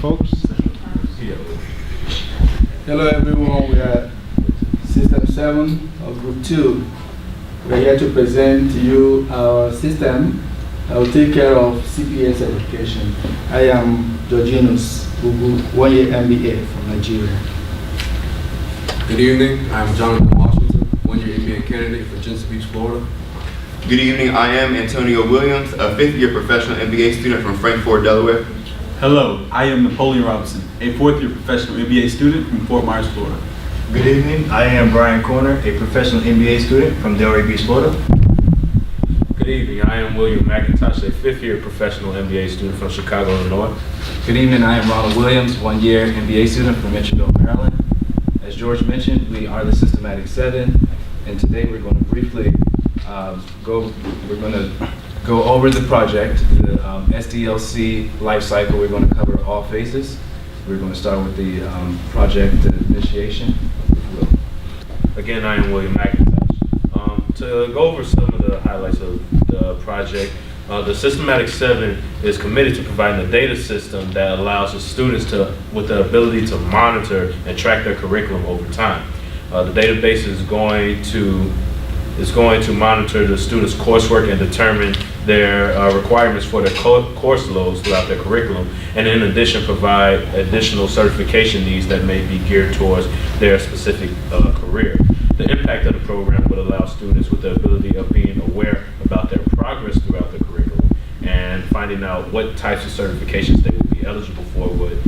folks. Hello everyone, we are System 7 of Group 2. We are here to present to you our system that will take care of CPA certification. I am Georginus Bubu, 1-year MBA from Nigeria. Good evening, I'm Jonathan Washington, 1-year MBA candidate for Jensen Beach, Florida. Good evening, I am Antonio Williams, a 5th-year professional MBA student from Frankfort, Delaware. Hello, I am Napoleon Robinson, a 4th-year professional MBA student from Fort Myers, Florida. Good evening, I am Brian Corner, a professional MBA student from Delray Beach, Florida. Good evening, I am William McIntosh, a 5th-year professional MBA student from Chicago, Illinois. Good evening, I am Ronald Williams, 1-year MBA student from Mitchellville, Maryland. As George mentioned, we are the Systematic 7, and today we're going to briefly go over the project, the SDLC life cycle. We're going to cover all phases. We're going to start with the project initiation. Again, I am William McIntosh. To go over some of the highlights of the project, the Systematic 7 is committed to providing a data system that allows the students with the ability to monitor and track their curriculum over time. The database is going to monitor the students' coursework and determine their requirements for their course loads throughout their curriculum, and in addition provide additional certification needs that may be geared towards their specific career. The impact of the program would allow students with the ability of being aware about their progress throughout the curriculum and finding out what types of certifications they would be eligible for with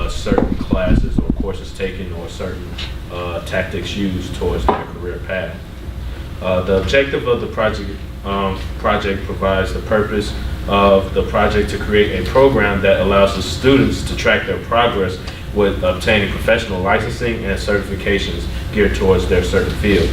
certain classes or courses taken or certain tactics used towards their career path. The objective of the project provides the purpose of the project to create a program that allows the students to track their progress with obtaining professional licensing and certifications geared towards their certain field.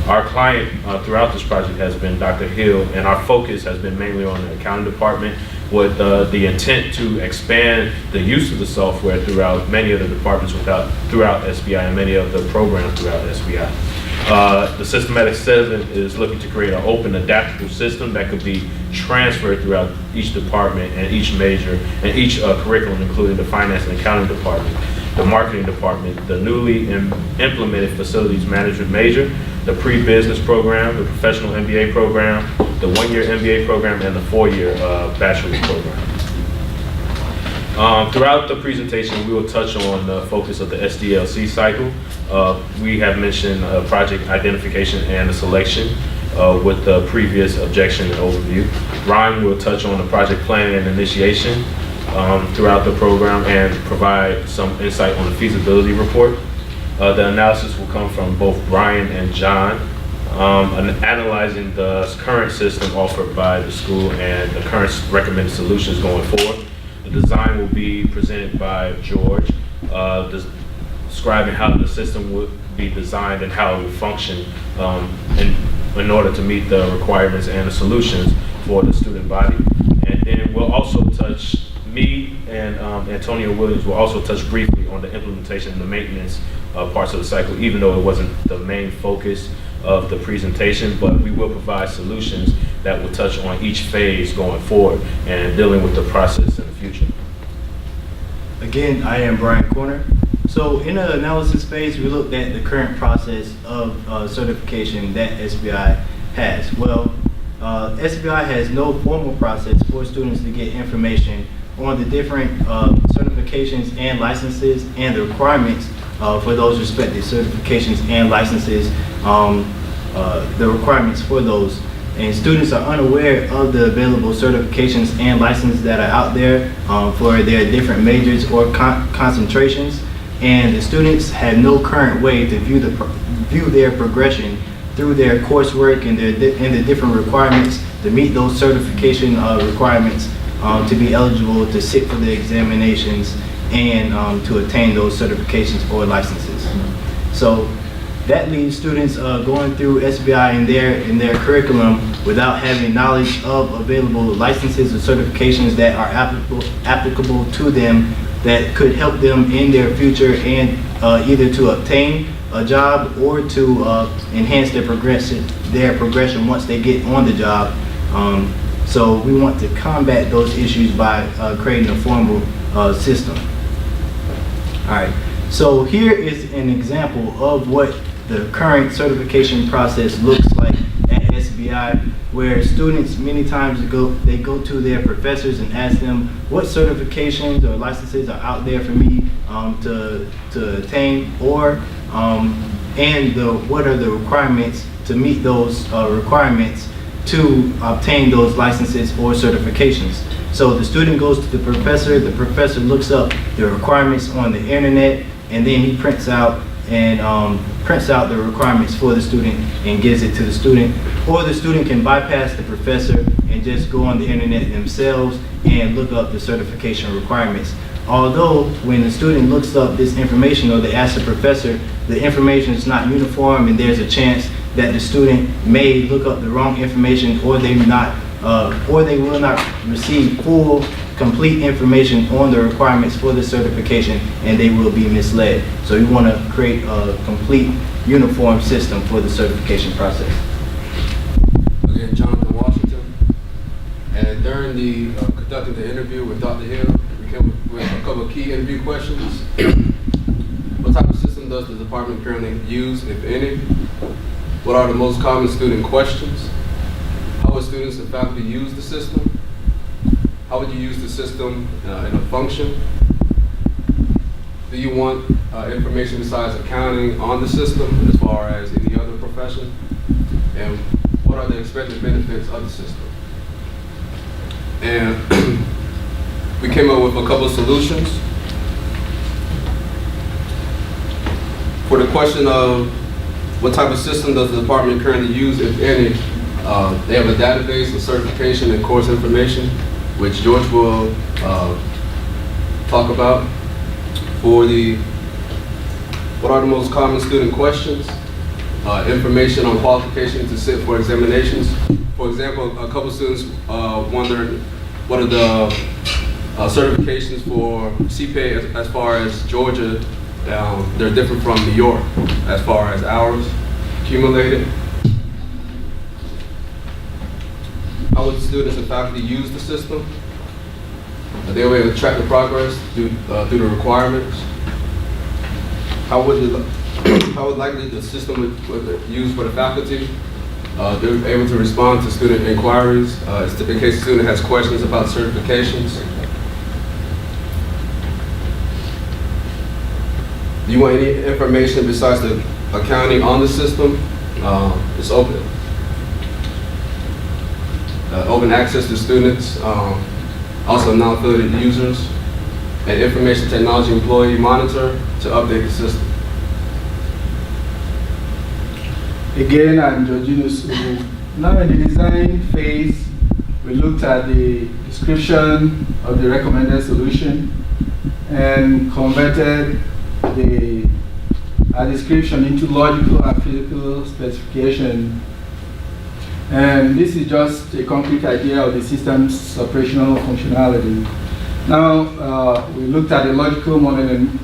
Our client throughout this project has been Dr. Hill, and our focus has been mainly on the accounting department with the intent to expand the use of the software throughout many of the departments throughout SBI and many of the programs throughout SBI. The Systematic 7 is looking to create an open, adaptable system that could be transferred throughout each department and each major and each curriculum, including the finance and accounting department, the marketing department, the newly implemented facilities management major, the pre-business program, the professional MBA program, the 1-year MBA program, and the 4-year bachelor's program. Throughout the presentation, we will touch on the focus of the SDLC cycle. We have mentioned project identification and the selection with the previous objection and overview. Ryan will touch on the project planning and initiation throughout the program and provide some insight on the feasibility report. The analysis will come from both Brian and John, analyzing the current system offered by the school and the current recommended solutions going forward. The design will be presented by George, describing how the system would be designed and how it will function in order to meet the requirements and the solutions for the student body. And then we'll also touch, me and Antonio Williams will also touch briefly on the implementation and the maintenance parts of the cycle, even though it wasn't the main focus of the presentation, but we will provide solutions that will touch on each phase going forward and dealing with the process in the future. Again, I am Brian Corner. So in the analysis phase, we looked at the current process of certification that SBI has. Well, SBI has no formal process for students to get information on the different certifications and licenses and the requirements for those respective certifications and licenses, the requirements for those. And students are unaware of the available certifications and licenses that are out there for their different majors or concentrations. And the students have no current way to view their progression through their coursework and the different requirements to meet those certification requirements to be eligible to sit for the examinations and to attain those certifications or licenses. So that leaves students going through SBI in their curriculum without having knowledge of available licenses or certifications that are applicable to them that could help them in their future and either to obtain a job or to enhance their progression once they get on the job. So we want to combat those issues by creating a formal system. Alright, so here is an example of what the current certification process looks like at SBI, where students many times they go to their professors and ask them what certifications or licenses are out there for me to attain, or what are the requirements to meet those requirements to obtain those licenses or certifications. So the student goes to the professor looks up the requirements on the internet, and then he prints out the requirements for the student and gives it to the student. Or the student can bypass the professor and just go on the internet themselves and look up the certification requirements. Although when the student looks up this information, or they ask the professor, the information is not uniform, and there's a chance that the student may look up the wrong information, or they will not receive full, complete information on the requirements for the certification, and they will be misled. So we want to create a complete, uniform system for the certification process. Again, Jonathan Washington. And during the conducting the interview with Dr. Hill, we came with a couple of key interview questions. What type of system does the department currently use, if any? What are the most common student questions? How would students and faculty use the system? How would you use the system in a function? Do you want information besides accounting on the system as far as any other profession? And what are the expected benefits of the system? And we came up with a couple of solutions. For the question of what type of system does the department currently use, if any, they have a database of certification and course information, which George will talk about. For what are the most common student questions? Information on qualifications to sit for examinations. For example, a couple students wondered what are the certifications for CPA as far as Georgia. They're different from New York as far as hours accumulated. How would students and faculty use the system? Are they able to track the progress through the requirements? How would likely the system would use for the faculty? They're able to respond to student inquiries in case the student has questions about certifications. Do you want any information besides the accounting on the system? It's open. Open access to students, also non-affiliated users, and information technology employee monitor to update the system. Again, I'm Georginus. Now in the design phase, we looked at the description of the recommended solution and converted a description into logical and physical specification. And this is just a concrete idea of the system's operational functionality. Now, we looked at the logical modeling,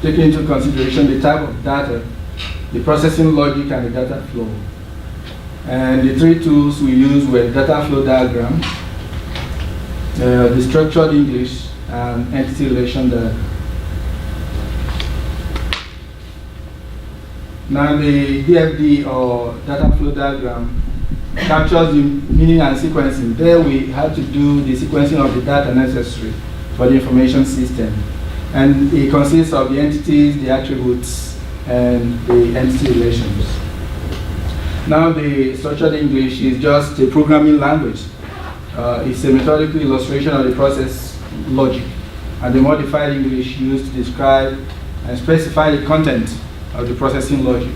taking into consideration the type of data, the processing logic, and the data flow. And the three tools we used were data flow diagram, the structured English, and entity relation data. Now the DFD, or data flow diagram, captures the meaning and sequencing. There we had to do the sequencing of the data necessary for the information system. And it consists of the entities, the attributes, and the entity relations. Now the structured English is just a programming language. It's a methodical illustration of the process logic, and the modified English used to describe and specify the content of the processing logic.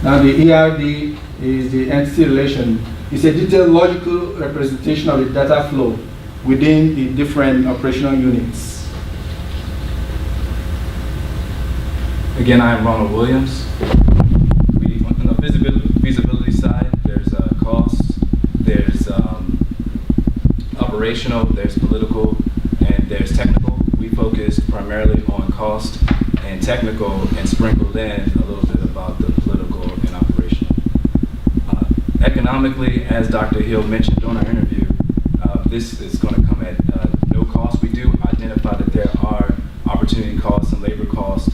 Now the ERD is the entity relation. It's a detailed logical representation of the data flow within the different operational units. Again, I am Ronald Williams. On the feasibility side, there's cost, there's operational, there's political, and there's technical. We focused primarily on cost and technical, and sprinkled in a little bit about the political and operational. Economically, as Dr. Hill mentioned during our interview, this is going to come at no cost. We do identify that there are opportunity costs and labor costs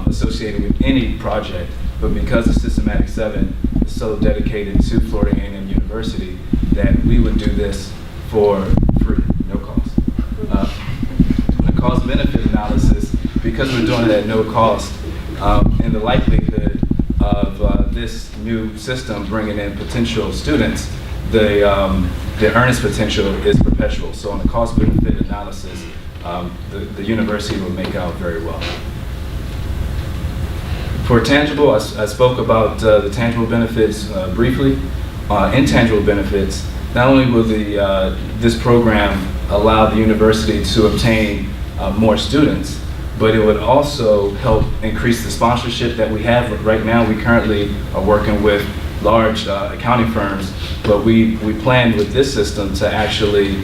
associated with any project, but because the Systematic 7 is so dedicated to Florida A&M University, that we would do this for free, no cost. The cost-benefit analysis, because we're doing it at no cost, and the likelihood of this new system bringing in potential students, the earnings potential is perpetual. So on the cost-benefit analysis, the university will make out very well. For tangible, I spoke about the tangible benefits briefly. Intangible benefits, not only will this program allow the university to obtain more students, but it would also help increase the sponsorship that we have right now. We currently are working with large accounting firms, but we plan with this system to actually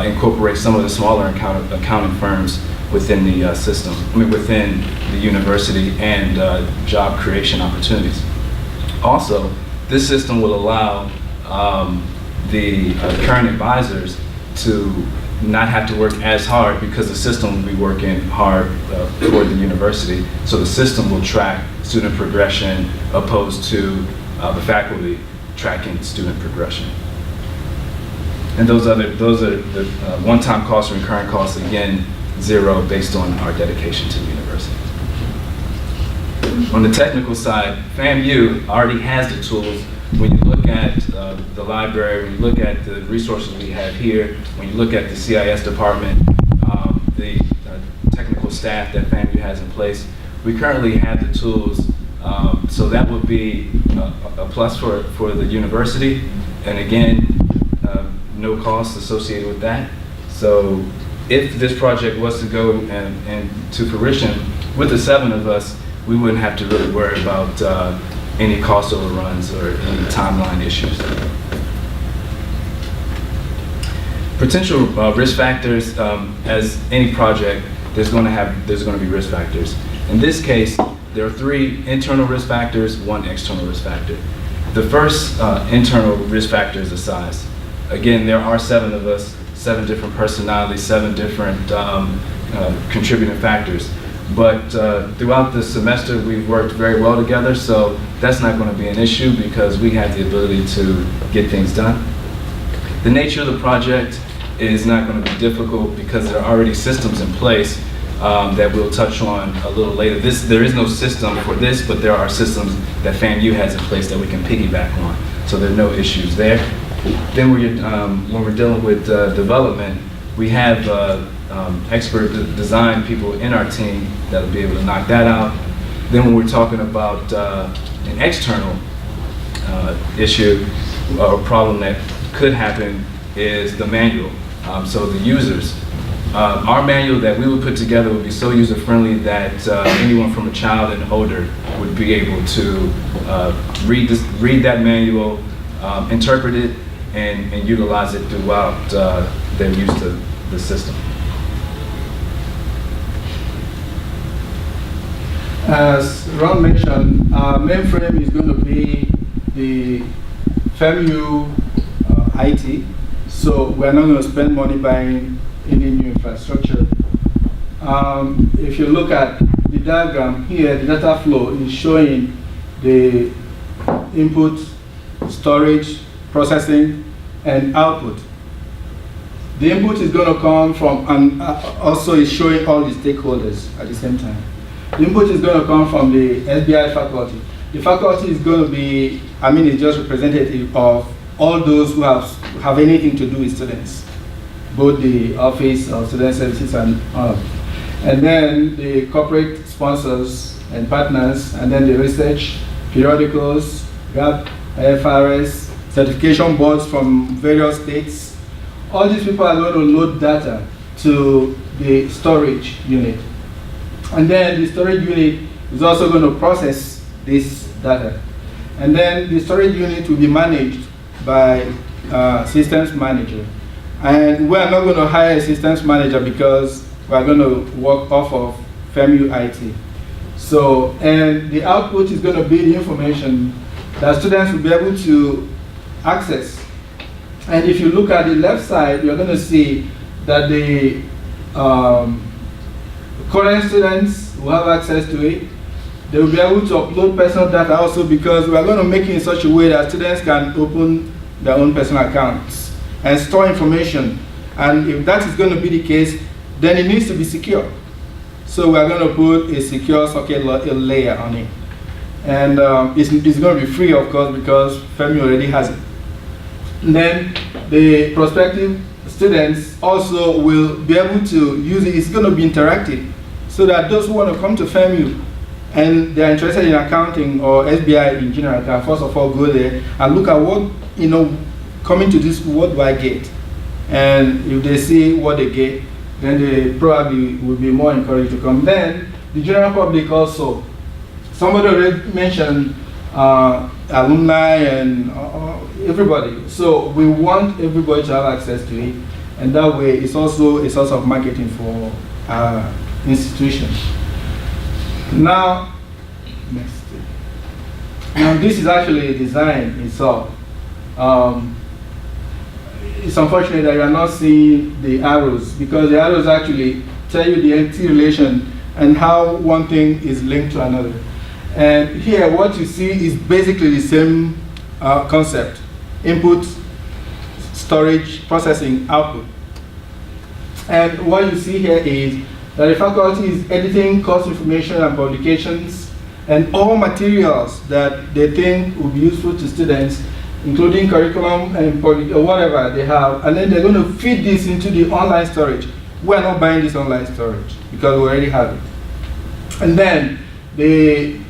incorporate some of the smaller accounting firms within the system, within the university, and job creation opportunities. Also, this system will allow the current advisors to not have to work as hard, because the system will be working hard for the university. So the system will track student progression opposed to the faculty tracking student progression. And those are the one-time costs and recurring costs, again, zero, based on our dedication to the university. On the technical side, FAMU already has the tools. When you look at the library, when you look at the resources we have here, when you look at the CIS department, the technical staff that FAMU has in place, we currently have the tools. So that would be a plus for the university. And again, no cost associated with that. So if this project was to go and to fruition, with the 7 of us, we wouldn't have to really worry about any cost overruns or any timeline issues. Potential risk factors, as any project, there's going to be risk factors. In this case, there are 3 internal risk factors, 1 external risk factor. The first internal risk factor is the size. Again, there are 7 of us, 7 different personalities, 7 different contributing factors. But throughout the semester, we've worked very well together, so that's not going to be an issue because we have the ability to get things done. The nature of the project is not going to be difficult because there are already systems in place that we'll touch on a little later. There is no system for this, but there are systems that FAMU has in place that we can piggyback on, so there are no issues there. Then when we're dealing with development, we have expert design people in our team that will be able to knock that out. Then when we're talking about an external issue or problem that could happen is the manual. So the users. Our manual that we would put together would be so user-friendly that anyone from a child and older would be able to read that manual, interpret it, and utilize it throughout their use of the system. As Ron mentioned, our mainframe is going to be the FAMU IT, so we're not going to spend money buying any new infrastructure. If you look at the diagram here, the data flow is showing the input, storage, processing, and output. The input is going to come from, and also is showing all the stakeholders at the same time. The input is going to come from the SBI faculty. The faculty is going to be, it's just representative of all those who have anything to do with students, both the Office of Student Services and all. And then the corporate sponsors and partners, and then the research, periodicals, GAP, IFRS, certification boards from various states. All these people are going to load data to the storage unit. And then the storage unit is also going to process this data. And then the storage unit will be managed by systems manager. And we're not going to hire a systems manager because we're going to work off of FAMU IT. So, and the output is going to be the information that students will be able to access. And if you look at the left side, you're going to see that the current students will have access to it. They will be able to upload personal data also, because we are going to make it in such a way that students can open their own personal accounts and store information. And if that is going to be the case, then it needs to be secure. So we are going to put a secure socket layer on it. And it's going to be free, of course, because FEMI already has it. And then the prospective students also will be able to use it. It's going to be interactive, so that those who want to come to FEMU and they're interested in accounting or SBI in general can first of all go there and look at what, coming to this, what do I get? And if they see what they get, then they probably will be more encouraged to come. Then the general public also, somebody already mentioned alumni and everybody. So we want everybody to have access to it, and that way it's also a source of marketing for our institution. Now, next. Now this is actually a design itself. It's unfortunate that you are not seeing the arrows, because the arrows actually tell you the empty relation and how one thing is linked to another. And here what you see is basically the same concept: input, storage, processing, output. And what you see here is that the faculty is editing course information and publications and all materials that they think will be useful to students, including curriculum and whatever they have, and then they're going to feed this into the online storage. We're not buying this online storage because we already have it. And then the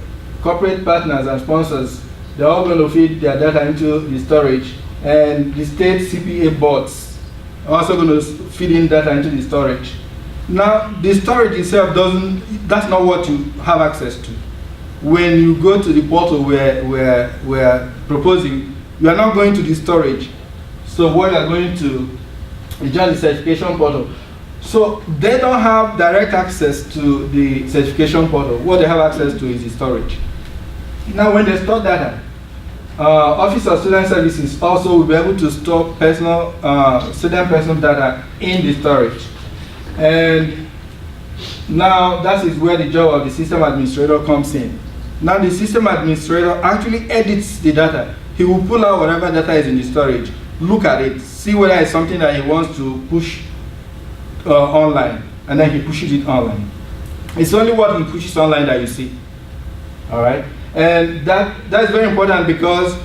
corporate partners and sponsors, they're all going to feed their data into the storage, and the state CPA boards are also going to feed in data into the storage. Now, the storage itself that's not what you have access to. When you go to the portal where we're proposing, you are not going to the storage. So what you are going to is just the certification portal. So they don't have direct access to the certification portal. What they have access to is the storage. Now when they store data, Office of Student Services also will be able to store student personal data in the storage. And now that is where the job of the system administrator comes in. Now the system administrator actually edits the data. He will pull out whatever data is in the storage, look at it, see whether it's something that he wants to push online, and then he pushes it online. It's only what he pushes online that you see. All right? And that's very important, because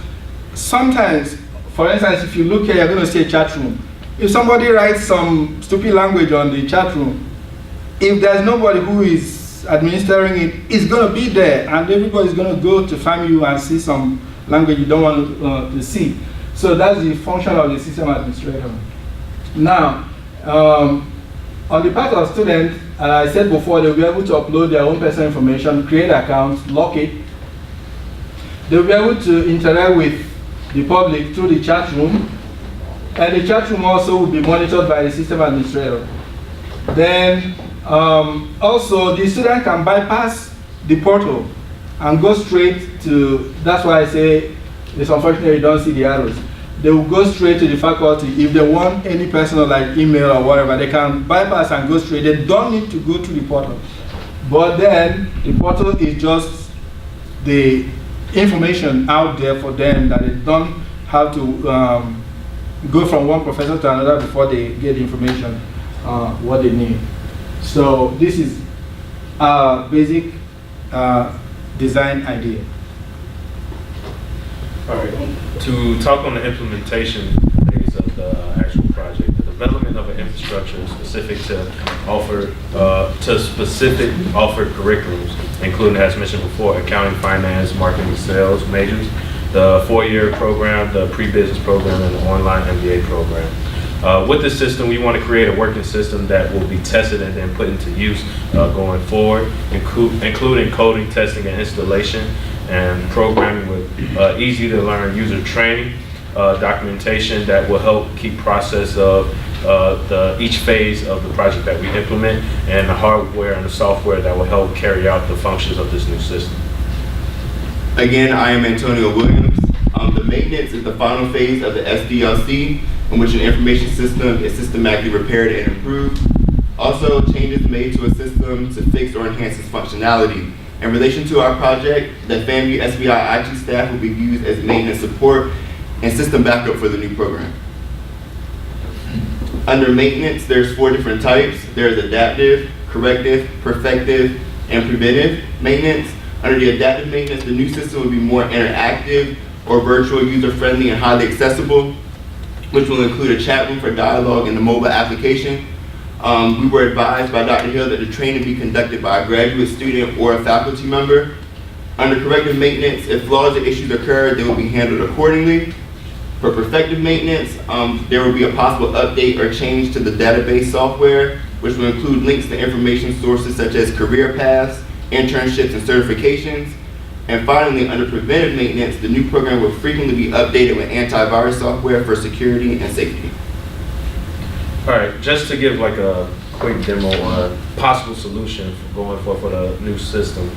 sometimes, for instance, if you look here, you're going to see a chat room. If somebody writes some stupid language on the chat room, if there's nobody who is administering it, it's going to be there, and everybody's going to go to FAMU and see some language you don't want to see. So that's the function of the system administrator. Now, on the part of students, I said before, they'll be able to upload their own personal information, create accounts, lock it. They'll be able to interact with the public through the chat room, and the chat room also will be monitored by the system administrator. Then also the student can bypass the portal and go straight to, that's why I say it's unfortunate you don't see the arrows. They will go straight to the faculty. If they want any personal like email or whatever, they can bypass and go straight. They don't need to go to the portal. But then the portal is just the information out there for them, that they don't have to go from one professor to another before they get the information what they need. So this is a basic design idea. All right. To talk on the implementation phase of the actual project, the development of an infrastructure specific to offer specific offered curriculums, including, as mentioned before, accounting, finance, marketing, sales majors, the 4-year program, the pre-business program, and the online MBA program. With this system, we want to create a working system that will be tested and then put into use going forward, including coding, testing, and installation, and programming with easy to learn user training, documentation that will help keep process of each phase of the project that we implement, and the hardware and the software that will help carry out the functions of this new system. Again, I am Antonio Williams. The maintenance is the final phase of the SDLC, in which an information system is systematically repaired and improved. Also, changes made to a system to fix or enhance its functionality. In relation to our project, the FAMU SBI IT staff will be used as maintenance support and system backup for the new program. Under maintenance, there's 4 different types. There's adaptive, corrective, perfective, and preventive maintenance. Under the adaptive maintenance, the new system will be more interactive or virtual, user-friendly, and highly accessible, which will include a chat room for dialogue in the mobile application. We were advised by Dr. Hill that the training be conducted by a graduate student or a faculty member. Under corrective maintenance, if flaws or issues occur, they will be handled accordingly. For perfective maintenance, there will be a possible update or change to the database software, which will include links to information sources such as career paths, internships, and certifications. And finally, under preventive maintenance, the new program will frequently be updated with antivirus software for security and safety. All right, just to give like a quick demo on a possible solution for going for the new system,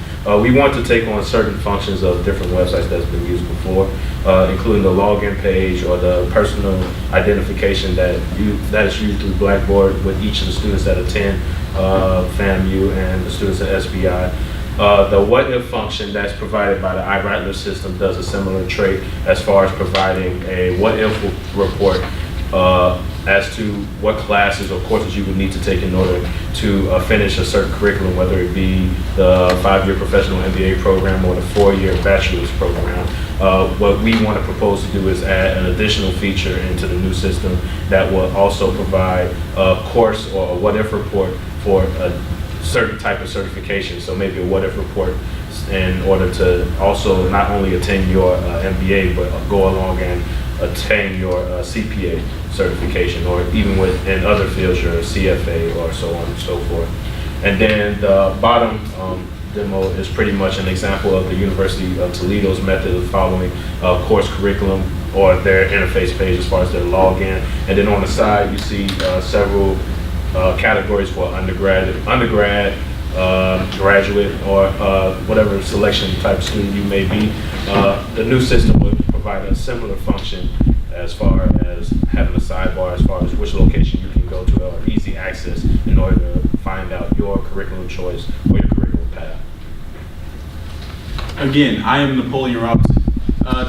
we want to take on certain functions of different websites that's been used before, including the login page or the personal identification that is used through Blackboard with each of the students that attend FAMU and the students at SBI. The what if function that's provided by the iRattler system does a similar trait as far as providing a what if report as to what classes or courses you would need to take in order to finish a certain curriculum, whether it be the 5-year professional MBA program or the 4-year bachelor's program. What we want to propose to do is add an additional feature into the new system that will also provide a course or a what if report for a certain type of certification. So maybe a what if report in order to also not only attain your MBA, but go along and attain your CPA certification, or even within other fields, your CFA, or so on and so forth. And then the bottom demo is pretty much an example of the University of Toledo's method of following course curriculum or their interface page as far as their login. And then on the side, you see several categories for undergrad, graduate, or whatever selection type student you may be. The new system would provide a similar function as far as having a sidebar as far as which location you can go to, or easy access in order to find out your curriculum choice or your curriculum path. Again, I am Napoleon Robinson.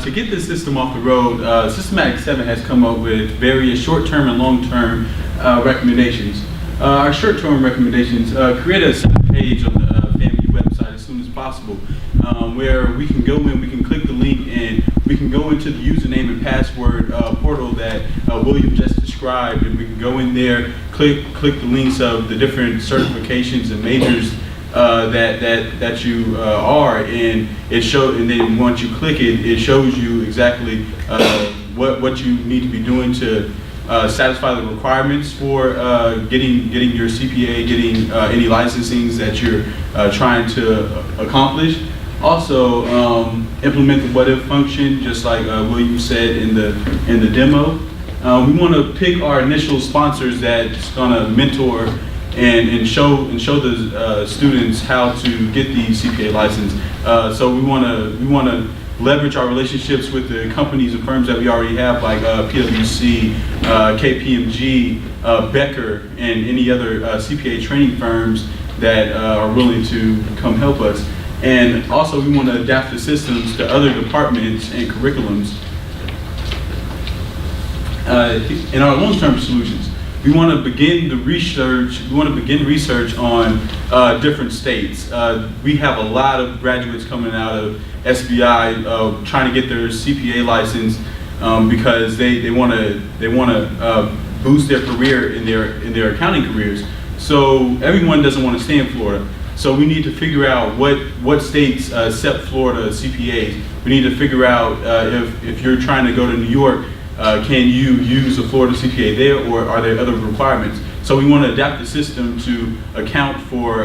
To get this system off the road, Systematic 7 has come up with various short-term and long-term recommendations. Our short-term recommendations, create a separate page on the FAMU website as soon as possible, where we can go in, we can click the link, and we can go into the username and password portal that William just described, and we can go in there, click the links of the different certifications and majors that you are, and and then once you click it, it shows you exactly what you need to be doing to satisfy the requirements for getting your CPA, getting any licensings that you're trying to accomplish. Also, implement the what if function, just like William said in the demo. We want to pick our initial sponsors that's going to mentor and show the students how to get the CPA license. So we want to leverage our relationships with the companies and firms that we already have, like PwC, KPMG, Becker, and any other CPA training firms that are willing to come help us. And also, we want to adapt the systems to other departments and curriculums. In our long-term solutions, we want to begin the research. We want to begin research on different states. We have a lot of graduates coming out of SBI trying to get their CPA license because they want to boost their career in their accounting careers. So everyone doesn't want to stay in Florida. So we need to figure out what states accept Florida CPAs. We need to figure out if you're trying to go to New York, can you use a Florida CPA there, or are there other requirements? So we want to adapt the system to account for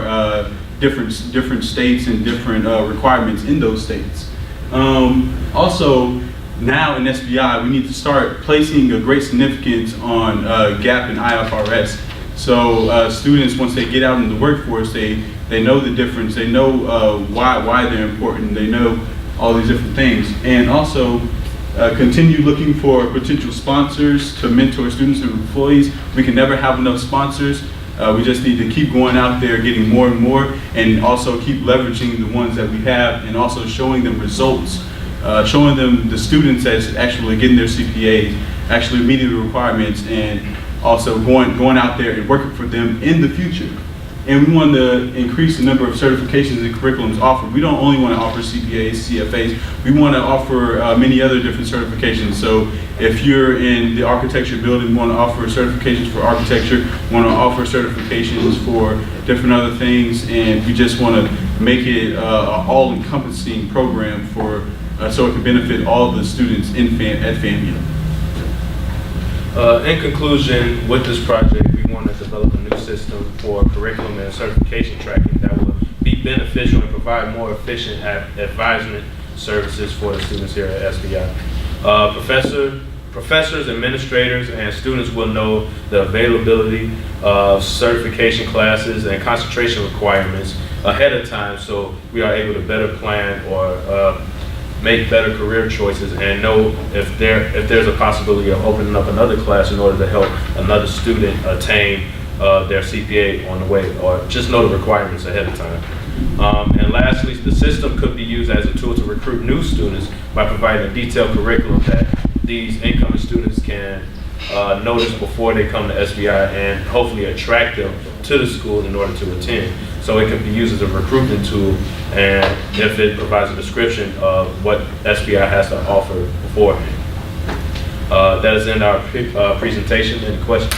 different states and different requirements in those states. Also, now in SBI, we need to start placing a great significance on GAAP and IFRS. So students, once they get out in the workforce, they know the difference. They know why they're important. They know all these different things. And also, continue looking for potential sponsors to mentor students and employees. We can never have enough sponsors. We just need to keep going out there, getting more and more, and also keep leveraging the ones that we have, and also showing them results, showing them the students that's actually getting their CPAs, actually meeting the requirements, and also going out there and working for them in the future. And we want to increase the number of certifications and curriculums offered. We don't only want to offer CPAs, CFAs, we want to offer many other different certifications. So if you're in the architecture building, we want to offer certifications for architecture, we want to offer certifications for different other things, and we just want to make it an all-encompassing program for so it can benefit all the students at FAMU. In conclusion, with this project, we want to develop a new system for curriculum and certification tracking that will be beneficial and provide more efficient advisement services for the students here at SBI. Professors, administrators, and students will know the availability of certification classes and concentration requirements ahead of time, so we are able to better plan or make better career choices and know if there's a possibility of opening up another class in order to help another student attain their CPA on the way, or just know the requirements ahead of time. And lastly, the system could be used as a tool to recruit new students by providing a detailed curriculum that these incoming students can notice before they come to SBI, and hopefully attract them to the school in order to attend. So it can be used as a recruitment tool, and if it provides a description of what SBI has to offer beforehand. That is in our presentation. Any questions?